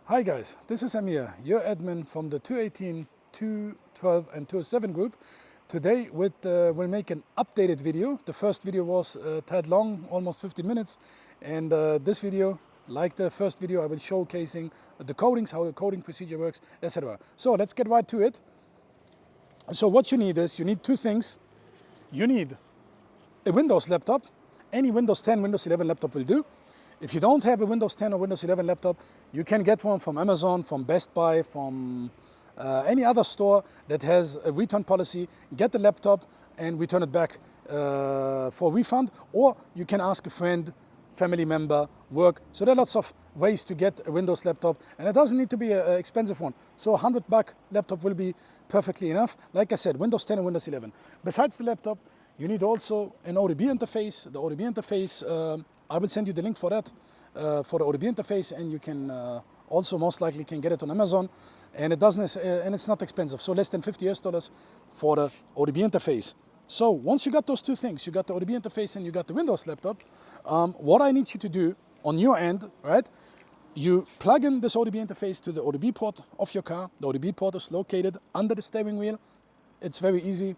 Hi guys, this is Amir, your admin from the 218, 212 and 207 group. Today we'll make an updated video. The first video was a tad long, almost 50 minutes. And this video, like the first video, I will showcasing the codings, how the coding procedure works, etc. So let's get right to it. So what you need is, you need two things. You need a Windows laptop. Any Windows 10, Windows 11 laptop will do. If you don't have a Windows 10 or Windows 11 laptop, you can get one from Amazon, from Best Buy, from any other store that has a return policy. Get the laptop and return it back for refund, or you can ask a friend, family member, work. So there are lots of ways to get a Windows laptop, and it doesn't need to be an expensive one. So a $100 laptop will be perfectly enough. Like I said, Windows 10 and Windows 11. Besides the laptop, you need also an ODB interface. The ODB interface, I will send you the link for that, for the ODB interface, and you can also most likely can get it on Amazon, and it doesn't, and it's not expensive. So less than $50 for the ODB interface. So once you got those two things, you got the ODB interface and you got the Windows laptop, what I need you to do on your end, right? You plug in this ODB interface to the ODB port of your car. The ODB port is located under the steering wheel. It's very easy.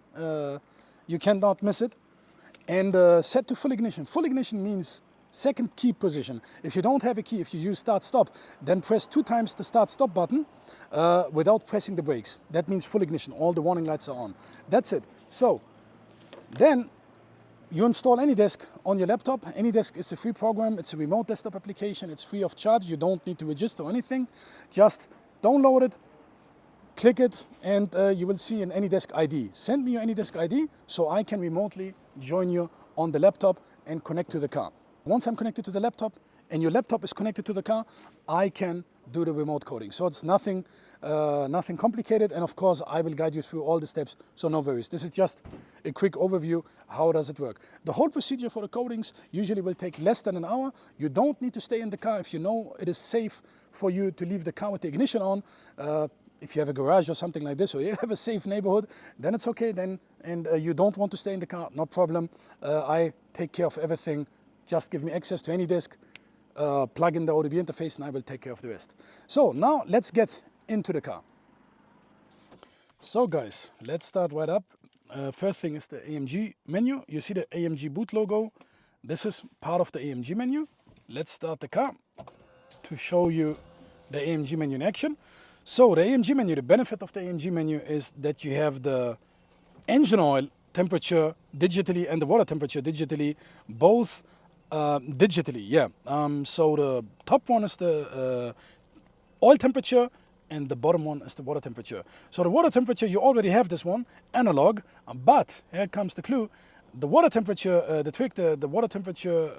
You cannot miss it. And set to full ignition. Full ignition means second key position. If you don't have a key, if you use start stop, then press 2 times the start stop button without pressing the brakes. That means full ignition. All the warning lights are on. That's it. So then you install AnyDesk on your laptop. AnyDesk is a free program. It's a remote desktop application. It's free of charge. You don't need to register or anything. Just download it, click it, and you will see an AnyDesk ID. Send me your AnyDesk ID so I can remotely join you on the laptop and connect to the car. Once I'm connected to the laptop and your laptop is connected to the car, I can do the remote coding. So it's nothing complicated, and of course I will guide you through all the steps, so no worries. This is just a quick overview. How does it work? The whole procedure for the codings usually will take less than an hour. You don't need to stay in the car if you know it is safe for you to leave the car with the ignition on. If you have a garage or something like this, or you have a safe neighborhood, then it's okay. Then, and you don't want to stay in the car, no problem. I take care of everything. Just give me access to AnyDesk, plug in the ODB interface, and I will take care of the rest. So now let's get into the car. So guys, let's start right up. First thing is the AMG menu. You see the AMG boot logo. This is part of the AMG menu. Let's start the car to show you the AMG menu in action. So the AMG menu, the benefit of the AMG menu is that you have the engine oil temperature digitally and the water temperature digitally, both digitally, yeah. So the top one is the oil temperature and the bottom one is the water temperature. So the water temperature, you already have this one, analog, but here comes the clue. The water temperature, the trick, the water temperature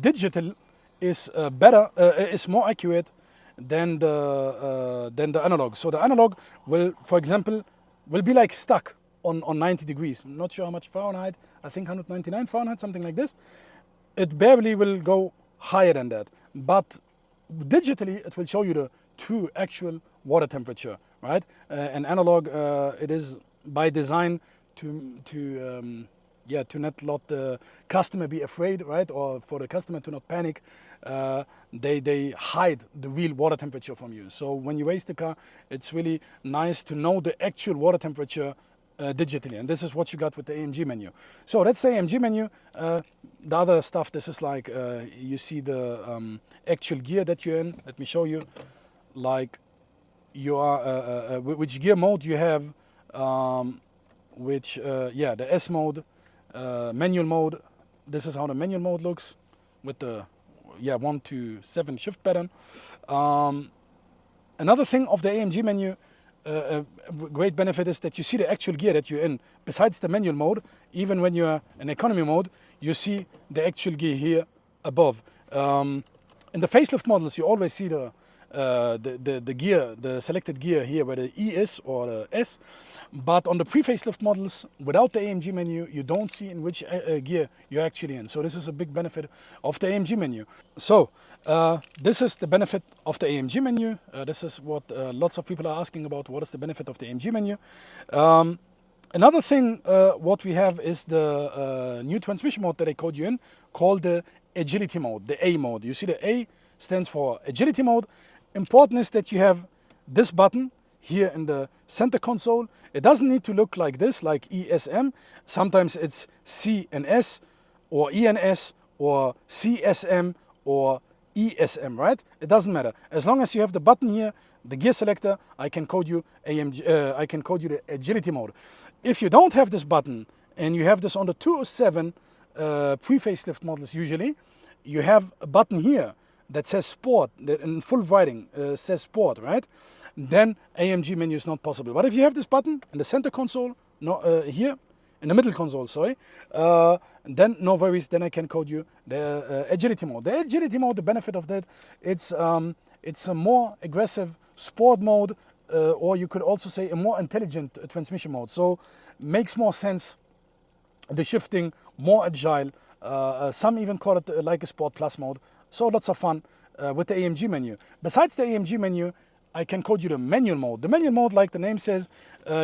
digital is better, is more accurate than the analog. So the analog will, for example, will be like stuck on 90 degrees. I'm not sure how much Fahrenheit, I think 199 Fahrenheit, something like this. It barely will go higher than that. But digitally, it will show you the true actual water temperature, right? And analog, it is by design to not let the customer be afraid, right? Or for the customer to not panic. They hide the real water temperature from you. So when you race the car, it's really nice to know the actual water temperature digitally, and this is what you got with the AMG menu. So that's the AMG menu. The other stuff, this is like you see the actual gear that you're in. Let me show you. Like you are which gear mode you have, the S mode, manual mode. This is how the manual mode looks with the 1 to 7 shift pattern. Another thing of the AMG menu, a great benefit is that you see the actual gear that you're in. Besides the manual mode, even when you're in economy mode, you see the actual gear here above. In the facelift models, you always see the gear, the selected gear here where the E is or the S. But on the pre-facelift models, without the AMG menu, you don't see in which gear you're actually in. So this is a big benefit of the AMG menu. So this is the benefit of the AMG menu. This is what lots of people are asking about. What is the benefit of the AMG menu? Another thing what we have is the new transmission mode that I code you in, called the agility mode, the A mode. You see the A stands for agility mode. important is that you have this button here in the center console. It doesn't need to look like this, like ESM. Sometimes it's C and S, or E and S, or CSM, or ESM, right? It doesn't matter. As long as you have the button here, the gear selector, I can code you I can code you the agility mode. If you don't have this button and you have this on the 207 pre-facelift models usually, you have a button here that says Sport, that in full writing says Sport, right? Then AMG menu is not possible. But if you have this button in the center console, here, in the middle console, sorry, then no worries, then I can code you the agility mode. The agility mode, the benefit of that, it's a more aggressive sport mode, or you could also say a more intelligent transmission mode. So makes more sense, the shifting, more agile. Some even call it like a Sport Plus mode. So lots of fun with the AMG menu. Besides the AMG menu, I can code you the manual mode. The manual mode, like the name says,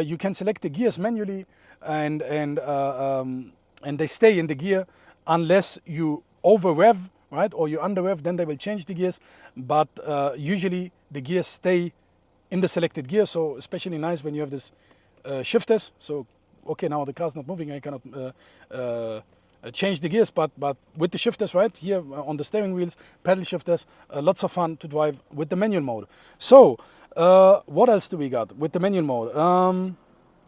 you can select the gears manually, and they stay in the gear unless you over rev, right, or you under rev, then they will change the gears. But usually the gears stay in the selected gear. So especially nice when you have this shifters. So okay, now the car's not moving, I cannot change the gears, but with the shifters right here on the steering wheels, pedal shifters, lots of fun to drive with the manual mode. So what else do we got with the manual mode?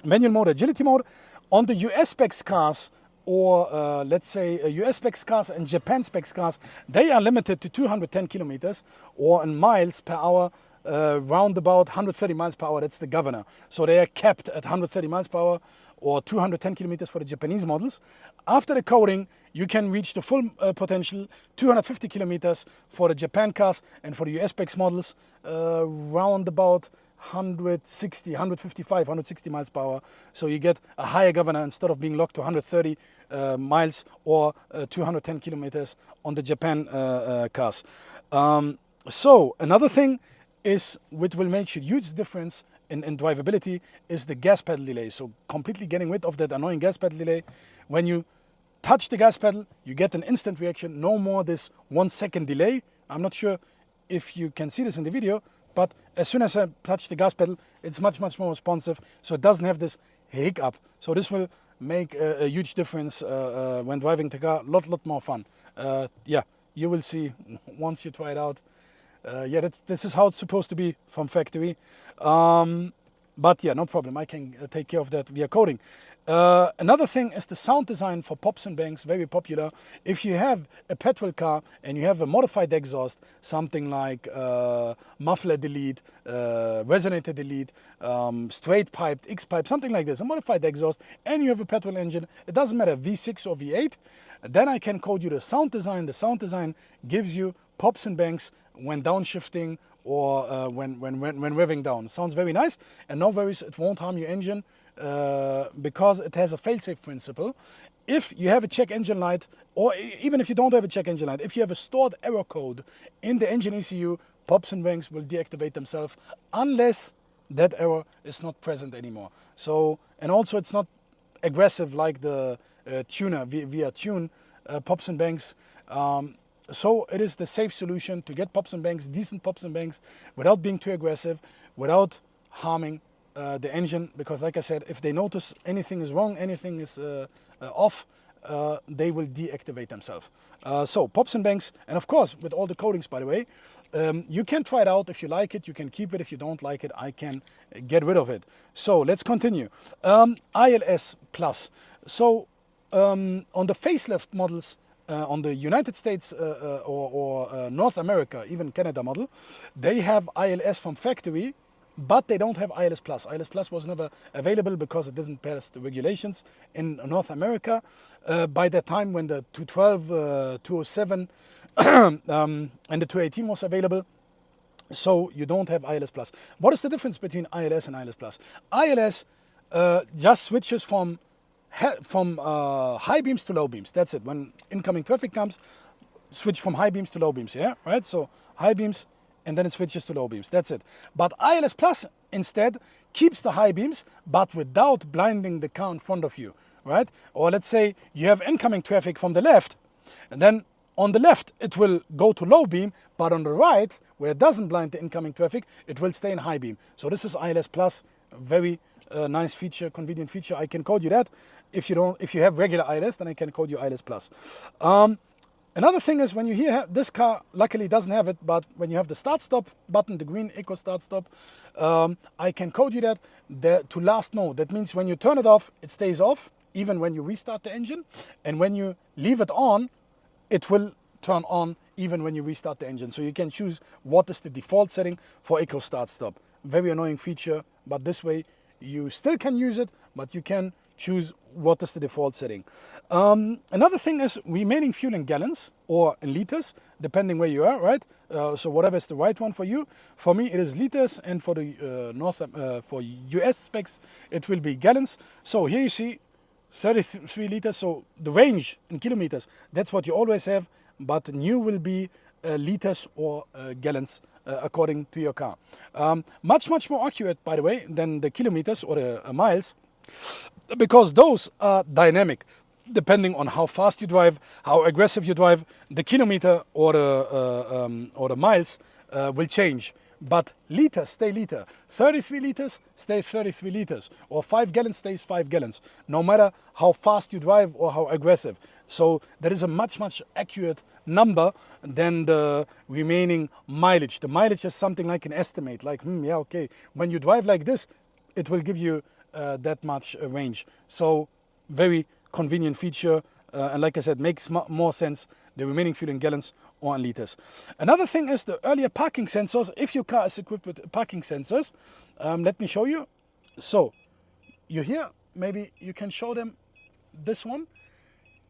Manual mode, agility mode. On the US specs cars, or let's say US specs cars and Japan specs cars, they are limited to 210 kilometers, or in miles per hour, round about 130 miles per hour. That's the governor. So they are capped at 130 miles per hour, or 210 kilometers for the Japanese models. After the coding, you can reach the full potential, 250 kilometers for the Japan cars, and for the US specs models, round about 160, 155, 160 miles per hour. So you get a higher governor instead of being locked to 130 miles or 210 kilometers on the Japan cars. So another thing is, which will make a huge difference in drivability, is the gas pedal delay. So completely getting rid of that annoying gas pedal delay. When you touch the gas pedal, you get an instant reaction, no more this 1 second delay. I'm not sure if you can see this in the video, but as soon as I touch the gas pedal, it's much more responsive, so it doesn't have this hiccup. So this will make a huge difference when driving the car. Lot more fun. Yeah, you will see once you try it out. Yeah, this is how it's supposed to be from factory. But yeah, no problem. I can take care of that via coding. Another thing is the sound design for pops and bangs, very popular. If you have a petrol car and you have a modified exhaust, something like muffler delete, resonator delete, straight piped, X-pipe, something like this, a modified exhaust, and you have a petrol engine, it doesn't matter, V6 or V8, then I can code you the sound design. The sound design gives you pops and bangs when downshifting, or when revving down. Sounds very nice, and no worries, it won't harm your engine because it has a fail-safe principle. If you have a check engine light, or even if you don't have a check engine light, if you have a stored error code in the engine ECU, pops and bangs will deactivate themselves unless that error is not present anymore. So, and also it's not aggressive like the tuner via tune pops and bangs. So it is the safe solution to get pops and bangs, decent pops and bangs, without being too aggressive, without harming the engine. Because like I said, if they notice anything is wrong, anything is off, they will deactivate themselves. So pops and bangs, and of course with all the codings, by the way, you can try it out. If you like it, you can keep it. If you don't like it, I can get rid of it. So let's continue. ILS Plus. So on the facelift models, on the United States or North America, even Canada model, they have ILS from factory, but they don't have ILS Plus. ILS Plus was never available because it didn't pass the regulations in North America. By that time, when the 212, 207 and the 218 was available, so you don't have ILS Plus. What is the difference between ILS and ILS Plus? ILS just switches from high beams to low beams. That's it. When incoming traffic comes, switch from high beams to low beams. Yeah, right. So high beams, and then it switches to low beams. That's it. But ILS Plus instead keeps the high beams, but without blinding the car in front of you. Right? Or let's say you have incoming traffic from the left, and then On the left, it will go to low beam, but on the right, where it doesn't blind the incoming traffic, it will stay in high beam. So this is ILS Plus, very nice feature, convenient feature. I can code you that. If you have regular ILS, then I can code you ILS Plus. Another thing is when you hear this car, luckily doesn't have it, but when you have the start stop button, the green Eco start stop, I can code you that to last mode. That means when you turn it off, it stays off, even when you restart the engine. And when you leave it on, it will turn on even when you restart the engine. So you can choose what is the default setting for Eco Start Stop. Very annoying feature, but this way you still can use it, but you can choose what is the default setting. Another thing is remaining fuel in gallons or in liters, depending where you are, right? So whatever is the right one for you. For me, it is liters, and for the for US specs, it will be gallons. So here you see 33 liters, so the range in kilometers, that's what you always have, but new will be liters or gallons according to your car. Much more accurate, by the way, than the kilometers or the miles, because those are dynamic. Depending on how fast you drive, how aggressive you drive, the kilometer or the miles will change. But liters stay liter. 33 liters stays 33 liters. Or 5 gallons stays 5 gallons. No matter how fast you drive or how aggressive. So that is a much accurate number than the remaining mileage. The mileage is something like an estimate. Like, yeah, okay. When you drive like this, it will give you that much range. So very convenient feature. And like I said, makes more sense, the remaining fuel in gallons or in liters. Another thing is the earlier parking sensors. If your car is equipped with parking sensors, let me show you. So you here, maybe you can show them this one.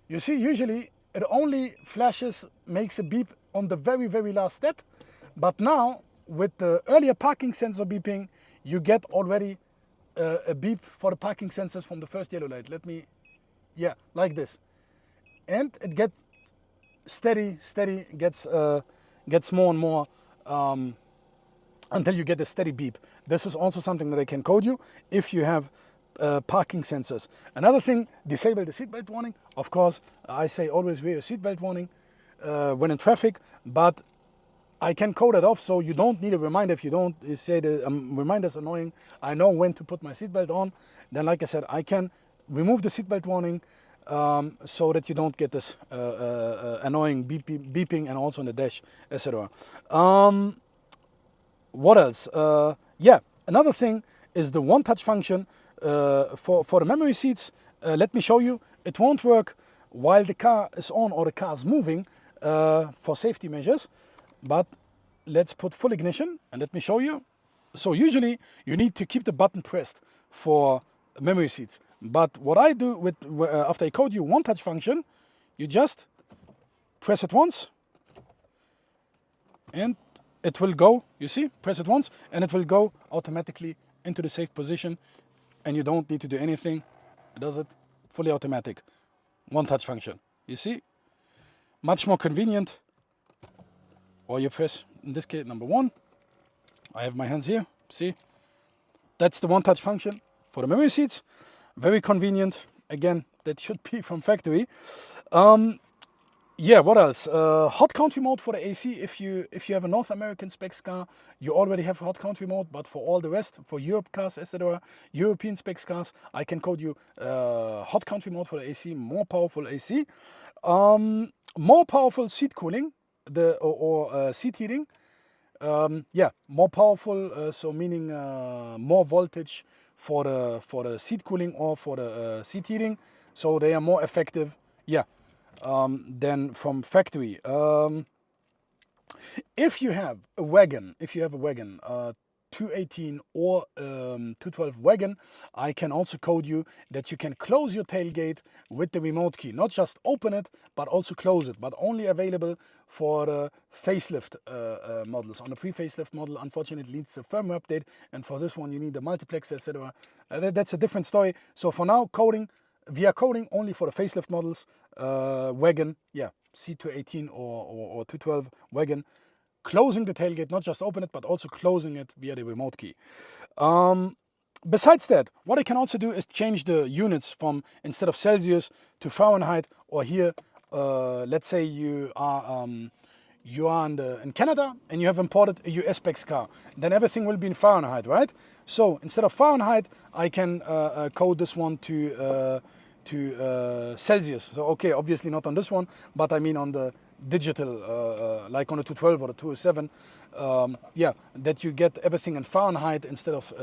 You see, usually it only flashes, makes a beep on the very last step. But now with the earlier parking sensor beeping, you get already a beep for the parking sensors from the first yellow light. Let me, yeah, like this. And it gets steady, gets more and more until you get a steady beep. This is also something that I can code you if you have parking sensors. Another thing, disable the seatbelt warning. Of course, I say always wear a seatbelt warning when in traffic, but I can code it off, so you don't need a reminder. If you don't say the reminder is annoying, I know when to put my seatbelt on. Then, like I said, I can remove the seatbelt warning so that you don't get this annoying beeping and also on the dash, etc. What else? Yeah, another thing is the one-touch function for the memory seats. Let me show you. It won't work while the car is on or the car is moving for safety measures. But let's put full ignition and let me show you. So usually you need to keep the button pressed for memory seats. But what I do with after I code you one touch function, you just press it once and it will go, you see, press it once and it will go automatically into the safe position and you don't need to do anything. It does it fully automatic. One touch function, you see, much more convenient. Or you press, in this case, number 1. I have my hands here, see? That's the one-touch function for the memory seats. Very convenient. Again, that should be from factory. Yeah, what else? Hot country mode for the AC. If you have a North American specs car, you already have hot country mode. But for all the rest, for Europe cars, etc., European specs cars, I can code you hot country mode for the AC, more powerful AC, more powerful seat cooling. Seat heating, yeah, more powerful, so meaning more voltage for the seat cooling or for the seat heating, so they are more effective, yeah, than from factory. If you have a wagon, 218 or 212 wagon, I can also code you that you can close your tailgate with the remote key. Not just open it, but also close it, but only available for the facelift models. On the pre-facelift model, unfortunately, it needs a firmware update, and for this one, you need a multiplex, etc. That's a different story. So for now, we are coding only for the facelift models, wagon, yeah, C218 or 212 wagon. Closing the tailgate, not just open it, but also closing it via the remote key. Besides that, what I can also do is change the units from, instead of Celsius to Fahrenheit, or here let's say you are in Canada and you have imported a US specs car, then everything will be in Fahrenheit, right? So instead of Fahrenheit, I can code this one to Celsius. So okay, obviously not on this one, but I mean on the digital, like on the 212 or the 207. Yeah, that you get everything in Fahrenheit instead of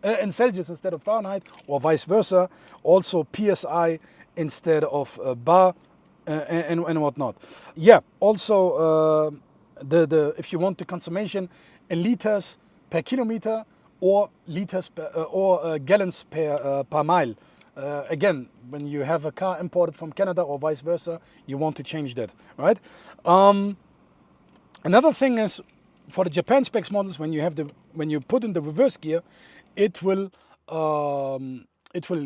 in Celsius instead of Fahrenheit, or vice versa. Also PSI instead of bar. And whatnot. Yeah. Also, the if you want the consummation in liters per kilometer or liters per, or gallons per mile. Again, when you have a car imported from Canada or vice versa, you want to change that, right? Another thing is, for the Japan specs models, when you put in the reverse gear, it will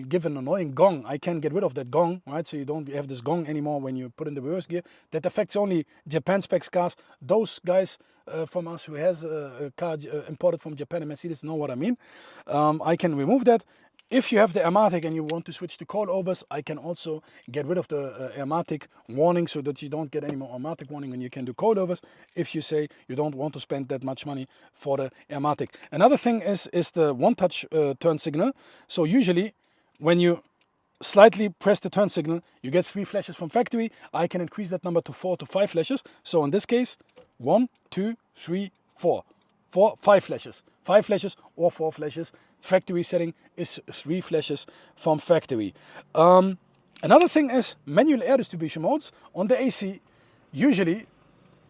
give an annoying gong. I can get rid of that gong, right? So you don't have this gong anymore when you put in the reverse gear. That affects only Japan specs cars. Those guys from us who has a car imported from Japan and Mercedes know what I mean. I can remove that. If you have the Airmatic and you want to switch to coilovers, I can also get rid of the Airmatic warning so that you don't get any more Airmatic warning when you can do coilovers, if you say you don't want to spend that much money for the Airmatic. Another thing is the one-touch turn signal. So usually when you slightly press the turn signal, you get 3 flashes from factory. I can increase that number to 4 to 5 flashes. So in this case, 1, 2, 3, 4. 5 flashes. 5 flashes or 4 flashes. Factory setting is 3 flashes from factory. Another thing is manual air distribution modes. On the AC, usually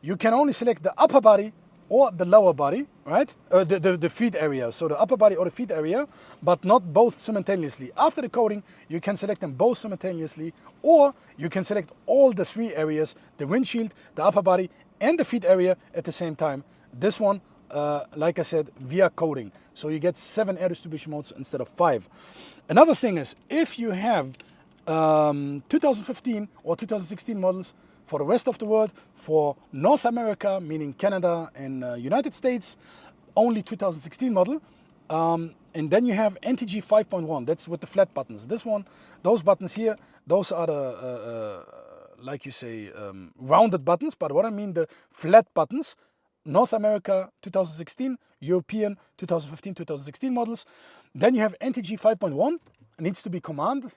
you can only select the upper body or the lower body, right? The feet area. So the upper body or the feet area, but not both simultaneously. After the coding, you can select them both simultaneously, or you can select all the 3 areas, the windshield, the upper body, and the feet area at the same time. This one, like I said, via coding. So you get 7 air distribution modes instead of 5. Another thing is, if you have 2015 or 2016 models for the rest of the world, for North America, meaning Canada and United States, only 2016 model. And then you have NTG 5.1, that's with the flat buttons. This one, those buttons here, those are the, like you say, rounded buttons. But what I mean, the flat buttons, North America 2016, European 2015, 2016 models. Then you have NTG 5.1. Needs to be command.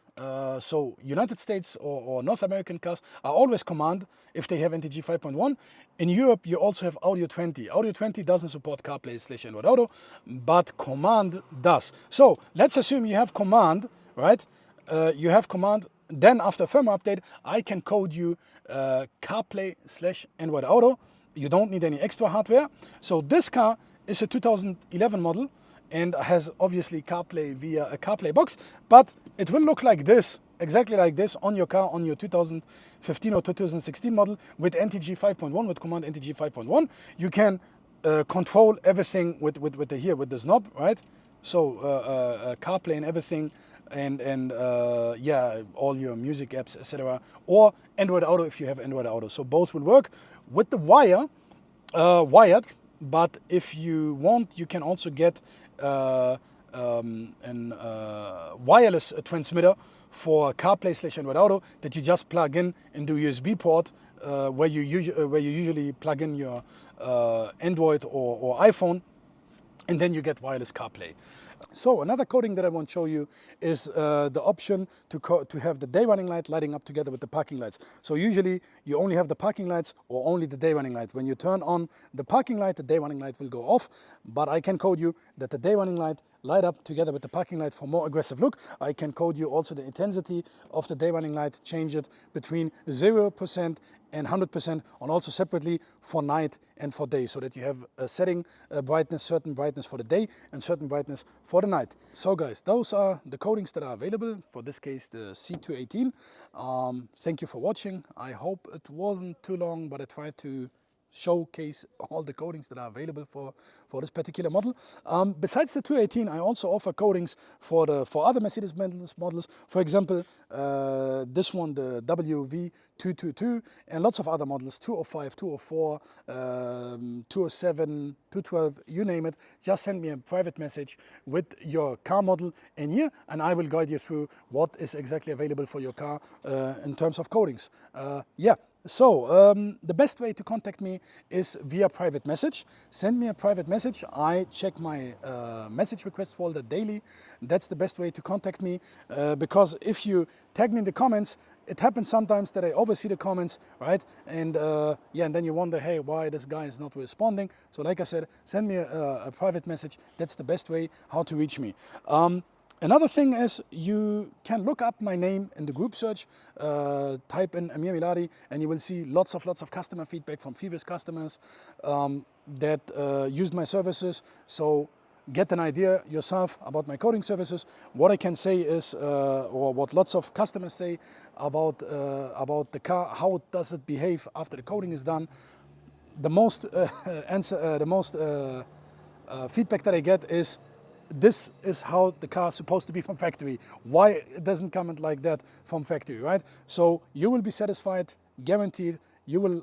So United States or North American cars are always command if they have NTG 5.1. In Europe, you also have Audio 20. Audio 20 doesn't support CarPlay / Android Auto, but command does. So let's assume you have command, right? You have command. Then after firmware update, I can code you CarPlay / Android Auto. You don't need any extra hardware. So this car is a 2011 model and has obviously CarPlay via a CarPlay box, but it will look like this, exactly like this on your car, on your 2015 or 2016 model with NTG 5.1, with command NTG 5.1. You can control everything with this knob, right? So CarPlay and everything, and yeah, all your music apps, etc. Or Android Auto if you have Android Auto. So both will work with the wired. But if you want, you can also get a wireless transmitter for CarPlay / Android Auto that you just plug in into USB port where you usually plug in your Android or iPhone, and then you get wireless CarPlay. So another coding that I want to show you is the option to have the day running light lighting up together with the parking lights. So usually you only have the parking lights or only the day running light. When you turn on the parking light, the day running light will go off. But I can code you that the day running light light up together with the parking light for more aggressive look. I can code you also the intensity of the day running light, change it between 0% and 100%, and also separately for night and for day, so that you have a setting brightness, certain brightness for the day and certain brightness for the night. So guys, those are the codings that are available, for this case the C218. Thank you for watching. I hope it wasn't too long, but I tried to showcase all the coatings that are available for this particular model. Besides the 218, I also offer coatings for other Mercedes models. For example, this one, the WV222, and lots of other models, 205, 204, 207, 212, you name it. Just send me a private message with your car model in here, and I will guide you through what is exactly available for your car in terms of coatings. Yeah. So the best way to contact me is via private message. Send me a private message. I check my message request folder daily. That's the best way to contact me, because if you tag me in the comments, it happens sometimes that I oversee the comments, right? And yeah, and then you wonder, hey, why this guy is not responding? So like I said, send me a private message. That's the best way how to reach me. Another thing is you can look up my name in the group search, type in Amir Miladi, and you will see lots of customer feedback from previous customers that used my services. So get an idea yourself about my coating services. What I can say is, or what lots of customers say about the car, how does it behave after the coating is done. The most feedback that I get is, this is how the car is supposed to be from factory. Why it doesn't come in like that from factory, right? So you will be satisfied, guaranteed. You will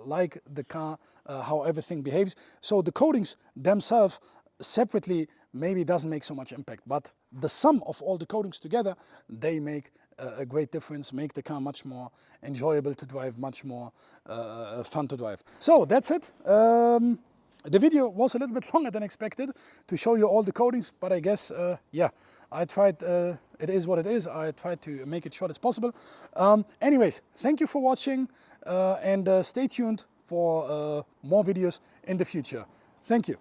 like the car, how everything behaves. So the coatings themselves separately maybe doesn't make so much impact, but the sum of all the coatings together, they make a great difference, make the car much more enjoyable to drive, much more fun to drive. So that's it. The video was a little bit longer than expected to show you all the coatings, but I guess, yeah, I tried, it is what it is. I tried to make it short as possible. Anyways, thank you for watching, and stay tuned for more videos in the future. Thank you.